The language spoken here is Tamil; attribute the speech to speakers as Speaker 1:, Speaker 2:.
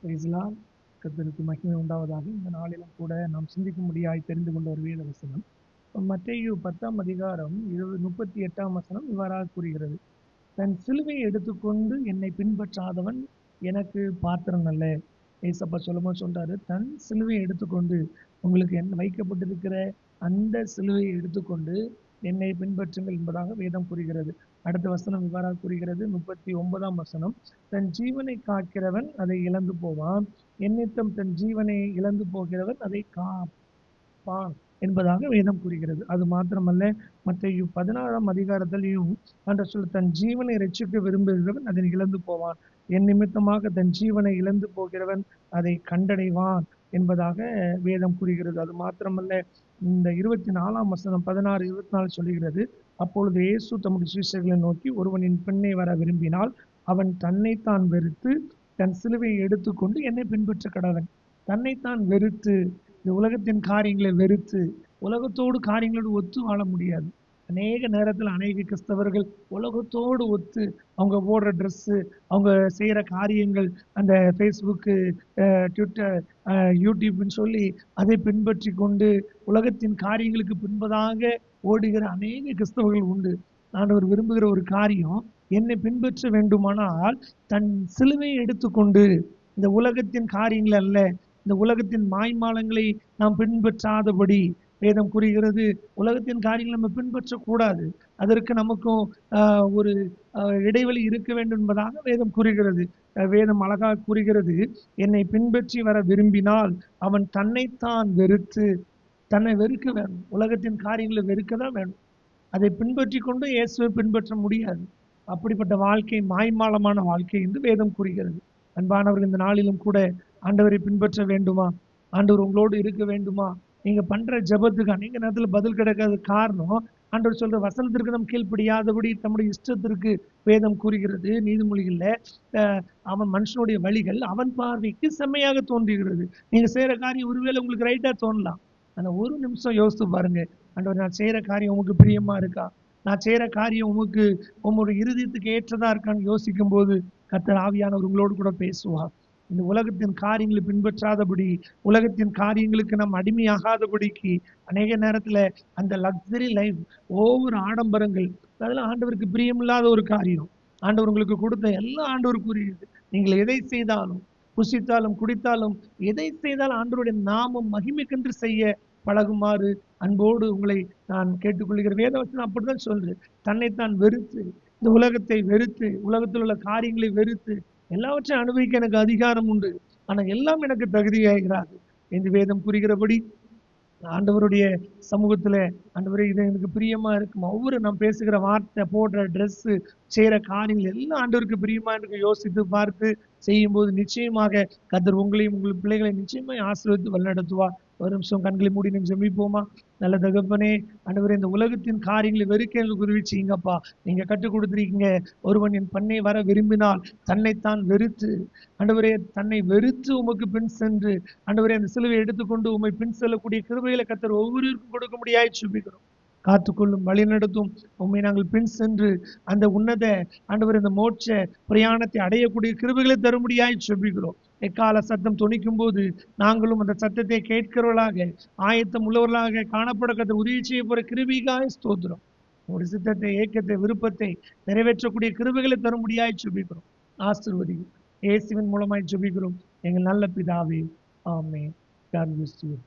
Speaker 1: Praise the Lord. கர்த்தருக்கு மகிமை உண்டாவதாக. இந்த நாளிலும் கூட நாம் சிந்திக்கும்படியாய் தெரிந்து கொண்ட ஒரு வேத வசனம் மத்தேயு 10ஆம் அதிகாரம் 38ஆம் வசனம் இவ்வாறாக கூறுகிறது. தன் சிலுவையை எடுத்துக்கொண்டு என்னை பின்பற்றாதவன் எனக்கு பாத்திரம் அல்ல. ஏசப்பா சொல்லும்போது சொல்றாரு, தன் சிலுவையை எடுத்துக்கொண்டு உங்களுக்கு என்ன வைக்கப்பட்டிருக்கிற அந்த சிலுவையை எடுத்துக்கொண்டு என்னை பின்பற்றுங்கள் என்பதாக வேதம் கூறுகிறது. அடுத்த வசனம் இவ்வாறாக கூறுகிறது. 39ஆம் வசனம், தன் ஜீவனை காக்கிறவன் அதை இழந்து போவான், என்னித்தம் தன் ஜீவனை இழந்து போகிறவன் அதை காப்பான் என்பதாக வேதம் கூறுகிறது. அது மாத்திரமல்ல, மத்தேயு 16ஆம் அதிகாரத்திலையும் ஆண்டவர் சொல்ல, தன் ஜீவனை ரட்சிக்க விரும்புகிறவன் அதை இழந்து போவான், என் நிமித்தமாக தன் ஜீவனை இழந்து போகிறவன் அதை கண்டடைவான் என்பதாக வேதம் கூறுகிறது. அது மாத்திரமல்ல, இந்த 24ஆம் வசனம் 16, 24 சொல்லுகிறது, அப்பொழுது இயேசு தம்முடைய சீஷர்களை நோக்கி, ஒருவன் என் பின்னே வர விரும்பினால் அவன் தன்னைத்தான் வெறுத்து தன் சிலுவையை எடுத்துக்கொண்டு என்னை பின்பற்ற கடவன். தன்னைத்தான் வெறுத்து, இந்த உலகத்தின் காரியங்களை வெறுத்து உலகத்தோடு காரியங்களோடு ஒத்து வாழ முடியாது. அநேக நேரத்தில் அநேக கிறிஸ்தவர்கள் உலகத்தோடு ஒத்து அவங்க போடுற ட்ரெஸ்ஸு, அவங்க செய்கிற காரியங்கள், அந்த ஃபேஸ்புக்கு, ட்விட்டர், யூடியூப்னு சொல்லி அதை பின்பற்றி கொண்டு உலகத்தின் காரியங்களுக்கு பின்பதாக ஓடுகிற அநேக கிறிஸ்தவர்கள் உண்டு. ஆண்டவர் விரும்புகிற ஒரு காரியம், என்னை பின்பற்ற வேண்டுமானால் தன் சிலுவையை எடுத்துக்கொண்டு, இந்த உலகத்தின் காரியங்கள் அல்ல, இந்த உலகத்தின் மாய்மாலங்களை நாம் பின்பற்றாதபடி வேதம் கூறுகிறது. உலகத்தின் காரியங்களை நம்ம பின்பற்றக்கூடாது, அதற்கு நமக்கும் ஒரு இடைவெளி இருக்க வேண்டும் என்பதாக வேதம் கூறுகிறது. வேதம் அழகாக கூறுகிறது, என்னை பின்பற்றி வர விரும்பினால் அவன் தன்னைத்தான் வெறுத்து, தன்னை வெறுக்க வேணும். உலகத்தின் காரியங்களை வெறுக்க தான் வேணும். அதை பின்பற்றி கொண்டு இயேசுவை பின்பற்ற முடியாது. அப்படிப்பட்ட வாழ்க்கை மாய்மாலமான வாழ்க்கை என்று வேதம் கூறுகிறது. அன்பானவர்கள், இந்த நாளிலும் கூட ஆண்டவரை பின்பற்ற வேண்டுமா? ஆண்டவர் உங்களோடு இருக்க வேண்டுமா? நீங்க பண்ற ஜெபத்துக்கு அநேக நேரத்துல பதில் கிடைக்காத காரணம், ஆண்டவர் சொல்ற வசனத்திற்கு நம் கீழ்ப்படியாதபடி தம்முடைய இஷ்டத்திற்கு வேதம் கூறுகிறது. நீதிமொழிகள்ல அவன் மனுஷனுடைய வழிகள் அவன் பார்வைக்கு செம்மையாக தோன்றுகிறது. நீங்க செய்யற காரியம் ஒருவேளை உங்களுக்கு ரைட்டா தோணலாம், ஆனா ஒரு நிமிஷம் யோசித்து பாருங்க, ஆண்டவர் நான் செய்யற காரியம் உமக்கு பிரியமா இருக்கா? நான் செய்யற காரியம் உமக்கு உங்களுடைய இருதயத்துக்கு ஏற்றதா இருக்கான்னு யோசிக்கும் போது கர்த்தர் ஆவியானவர் உங்களோடு கூட பேசுவார். இந்த உலகத்தின் காரியங்களை பின்பற்றாதபடி, உலகத்தின் காரியங்களுக்கு நாம் அடிமையாகாதபடிக்கு அநேக நேரத்துல அந்த லக்ஸரி லைஃப், ஒவ்வொரு ஆடம்பரங்கள், அதெல்லாம் ஆண்டவருக்கு பிரியமில்லாத ஒரு காரியம். ஆண்டவர் உங்களுக்கு கொடுத்த எல்லாம் ஆண்டவருக்கு உரியது. நீங்கள் எதை செய்தாலும், புசித்தாலும் குடித்தாலும், எதை செய்தாலும் ஆண்டவருடைய நாமம் மகிமைக்கென்று செய்ய பழகுமாறு அன்போடு உங்களை நான் கேட்டுக்கொள்கிற. வேதவசனம் அப்படிதான் சொல்றது. தன்னைத்தான் வெறுத்து, இந்த உலகத்தை வெறுத்து, உலகத்தில் உள்ள காரியங்களை வெறுத்து, எல்லாவற்றையும் அனுபவிக்க எனக்கு அதிகாரம் உண்டு, ஆனா எல்லாம் எனக்கு தகுதியாகிறாது என்று வேதம் புரிகிறபடி ஆண்டவருடைய சமூகத்துல, ஆண்டவரே இது எனக்கு பிரியமா இருக்கும், ஒவ்வொரு நாம் பேசுகிற வார்த்தை, போடுற ட்ரெஸ், செய்யற காரியங்கள் எல்லாம் ஆண்டவருக்கு பிரியமா இருக்கு யோசித்து பார்த்து செய்யும் போது நிச்சயமாக கர்த்தர் உங்களையும் உங்கள் பிள்ளைகளை நிச்சயமாய் ஆசீர்வதித்து வழிநடத்துவார். ஒரு நிமிஷம் கண்களை மூடி நம்ம ஜெபிப்போமா? நல்ல தகப்பனே, ஆண்டவரே, இந்த உலகத்தின் காரியங்களை வெறுக்க எங்களுக்கு உதவி செய்யுங்கப்பா. நீங்க கற்றுக் கொடுத்துருக்கீங்க, ஒருவன் என் பண்ணை வர விரும்பினால் தன்னைத்தான் வெறுத்து, ஆண்டவரே, தன்னை வெறுத்து உமக்கு பின் சென்று, ஆண்டவரே, அந்த சிலுவை எடுத்துக்கொண்டு உம்மை பின் செல்லக்கூடிய கிருபைகளை கர்த்தர் ஒவ்வொருவருக்கும் கொடுக்க முடியாது சுபிக்கிறோம். காத்துக்கொள்ளும், வழி நடத்தும். உண்மை நாங்கள் பின் சென்று அந்த உன்னத ஆண்டவர் இந்த மோட்ச பிரயாணத்தை அடையக்கூடிய கிருபைகளை தரும்படியாய் செபிக்கிறோம். எக்கால சத்தம் துணிக்கும் போது நாங்களும் அந்த சத்தத்தை கேட்கிறவர்களாக, ஆயத்தம் உள்ளவர்களாக காணப்பட கர்த்தர் உதவி செய்ய போற கிருபைக்காய் ஸ்தோத்திரம். ஒரு சித்தத்தை, ஏக்கத்தை, விருப்பத்தை நிறைவேற்றக்கூடிய கிருபைகளை தரும்படியாய் செபிக்கிறோம். ஆசீர்வதியும் இயேசுவின் மூலமாய் ஜெபிக்கிறோம் எங்கள் நல்ல பிதாவே, ஆமென். God bless you.